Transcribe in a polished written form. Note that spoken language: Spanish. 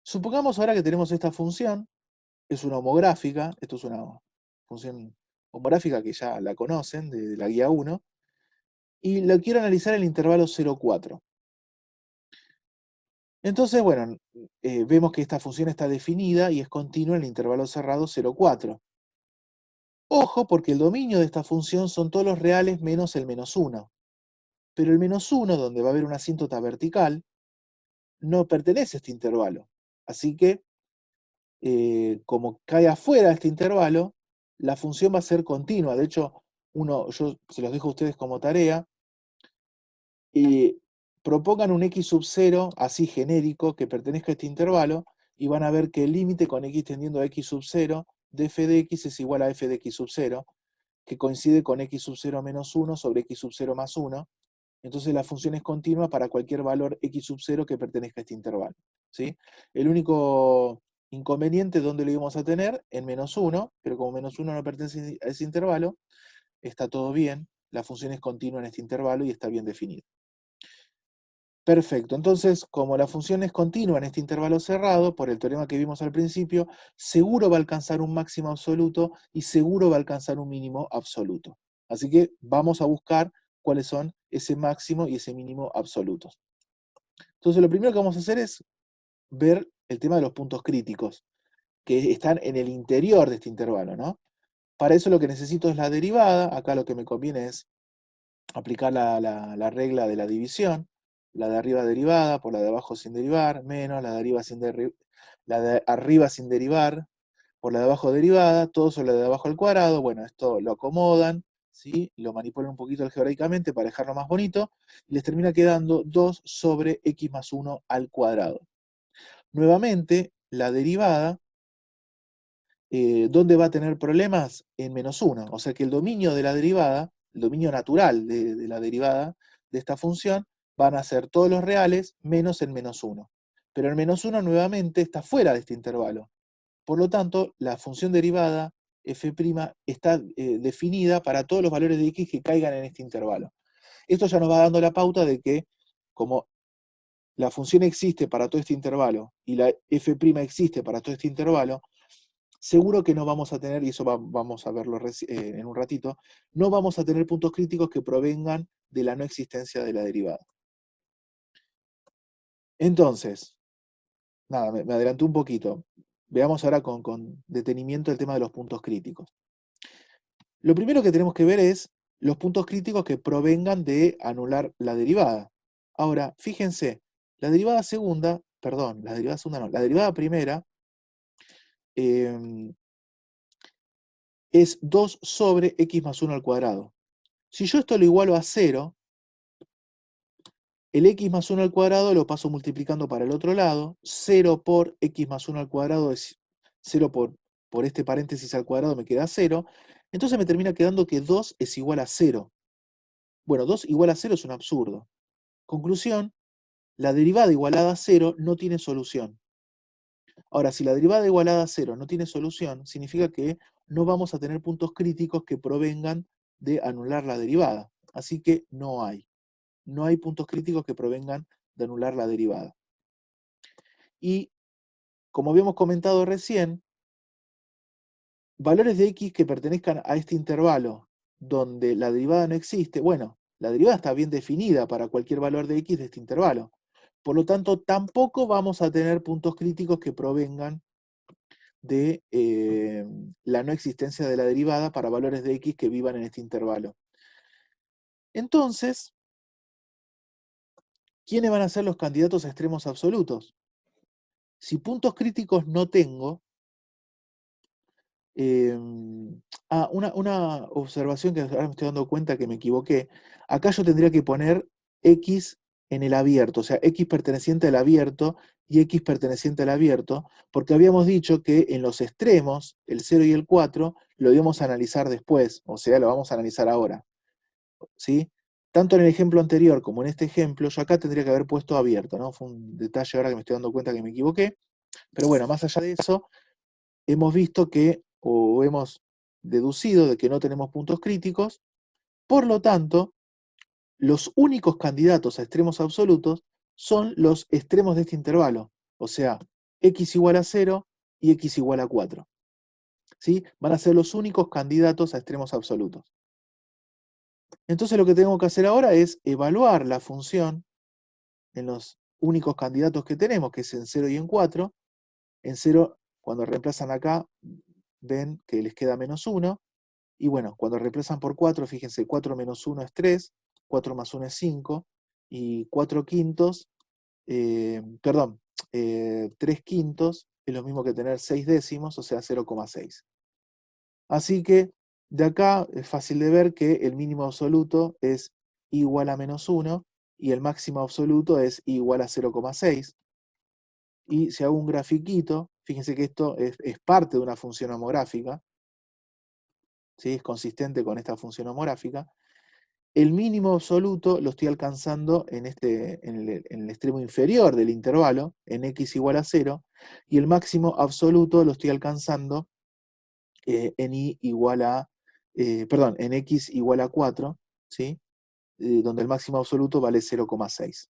Supongamos ahora que tenemos esta función, es una homográfica, esto es una función homográfica que ya la conocen de la guía 1, y la quiero analizar en el intervalo 0,4. Entonces, bueno, vemos que esta función está definida y es continua en el intervalo cerrado 0,4. Ojo, porque el dominio de esta función son todos los reales menos el menos 1. Pero el menos 1, donde va a haber una asíntota vertical, no pertenece a este intervalo. Así que, como cae afuera de este intervalo, la función va a ser continua. De hecho, yo se los dejo a ustedes como tarea, y propongan un x sub 0 así genérico que pertenezca a este intervalo, y van a ver que el límite con x tendiendo a x sub 0 de f de x es igual a f de x sub 0, que coincide con x sub 0 menos 1 sobre x sub 0 más 1. Entonces la función es continua para cualquier valor x sub 0 que pertenezca a este intervalo, ¿sí? El único inconveniente donde lo íbamos a tener en menos 1, pero como menos 1 no pertenece a ese intervalo, está todo bien, la función es continua en este intervalo y está bien definida. Perfecto, entonces como la función es continua en este intervalo cerrado, por el teorema que vimos al principio, seguro va a alcanzar un máximo absoluto y seguro va a alcanzar un mínimo absoluto. Así que vamos a buscar cuáles son ese máximo y ese mínimo absolutos. Entonces lo primero que vamos a hacer es ver el tema de los puntos críticos, que están en el interior de este intervalo, ¿no? Para eso lo que necesito es la derivada. Acá lo que me conviene es aplicar la regla de la división, la de arriba derivada por la de abajo sin derivar, menos la de arriba sin derivar por la de abajo derivada, todo sobre la de abajo al cuadrado. Bueno, esto lo acomodan, ¿sí? Lo manipulan un poquito algebraicamente para dejarlo más bonito, y les termina quedando 2 sobre x más 1 al cuadrado. Nuevamente, la derivada, ¿dónde va a tener problemas? En menos 1. O sea que el dominio de la derivada, el dominio natural de la derivada de esta función, van a ser todos los reales menos el menos 1. Pero el menos 1 nuevamente está fuera de este intervalo. Por lo tanto, la función derivada f' está definida para todos los valores de x que caigan en este intervalo. Esto ya nos va dando la pauta de que, como la función existe para todo este intervalo y la f' existe para todo este intervalo, seguro que no vamos a tener, y eso vamos a verlo en un ratito, no vamos a tener puntos críticos que provengan de la no existencia de la derivada. Entonces, nada, me adelanté un poquito. Veamos ahora con detenimiento el tema de los puntos críticos. Lo primero que tenemos que ver es los puntos críticos que provengan de anular la derivada. Ahora, fíjense, la derivada segunda, perdón, la derivada segunda no, la derivada primera es 2 sobre x más 1 al cuadrado. Si yo esto lo igualo a 0, el x más 1 al cuadrado lo paso multiplicando para el otro lado. 0 por x más 1 al cuadrado es 0 por este paréntesis al cuadrado, me queda 0. Entonces me termina quedando que 2 es igual a 0. Bueno, 2 igual a 0 es un absurdo. Conclusión, la derivada igualada a 0 no tiene solución. Ahora, si la derivada igualada a 0 no tiene solución, significa que no vamos a tener puntos críticos que provengan de anular la derivada. Así que no hay. No hay puntos críticos que provengan de anular la derivada. Y, como habíamos comentado recién, valores de x que pertenezcan a este intervalo donde la derivada no existe, bueno, la derivada está bien definida para cualquier valor de x de este intervalo. Por lo tanto, tampoco vamos a tener puntos críticos que provengan de la no existencia de la derivada para valores de x que vivan en este intervalo. Entonces, ¿quiénes van a ser los candidatos a extremos absolutos? Si puntos críticos no tengo, una observación que ahora me estoy dando cuenta que me equivoqué. Acá yo tendría que poner x en el abierto, o sea, x perteneciente al abierto y x perteneciente al abierto, porque habíamos dicho que en los extremos, el 0 y el 4, lo íbamos a analizar después, o sea, lo vamos a analizar ahora, ¿sí? Tanto en el ejemplo anterior como en este ejemplo, yo acá tendría que haber puesto abierto, ¿no? Fue un detalle ahora que me estoy dando cuenta que me equivoqué, pero bueno, más allá de eso, hemos visto que, o hemos deducido de que no tenemos puntos críticos. Por lo tanto, los únicos candidatos a extremos absolutos son los extremos de este intervalo, o sea, x igual a 0 y x igual a 4. ¿Sí? Van a ser los únicos candidatos a extremos absolutos. Entonces lo que tengo que hacer ahora es evaluar la función en los únicos candidatos que tenemos, que es en 0 y en 4. En 0, cuando reemplazan acá, ven que les queda menos 1. Y bueno, cuando reemplazan por 4, fíjense, 4 menos 1 es 3, 4 más 1 es 5, y 4 quintos, perdón, 3 quintos es lo mismo que tener 6 décimos, o sea, 0,6. Así que de acá es fácil de ver que el mínimo absoluto es igual a menos 1 y el máximo absoluto es igual a 0,6. Y si hago un grafiquito, fíjense que esto es parte de una función homográfica, ¿sí? Es consistente con esta función homográfica. El mínimo absoluto lo estoy alcanzando en el extremo inferior del intervalo, en x igual a 0, y el máximo absoluto lo estoy alcanzando en y igual a, perdón, en x igual a 4, ¿sí? Donde el máximo absoluto vale 0,6.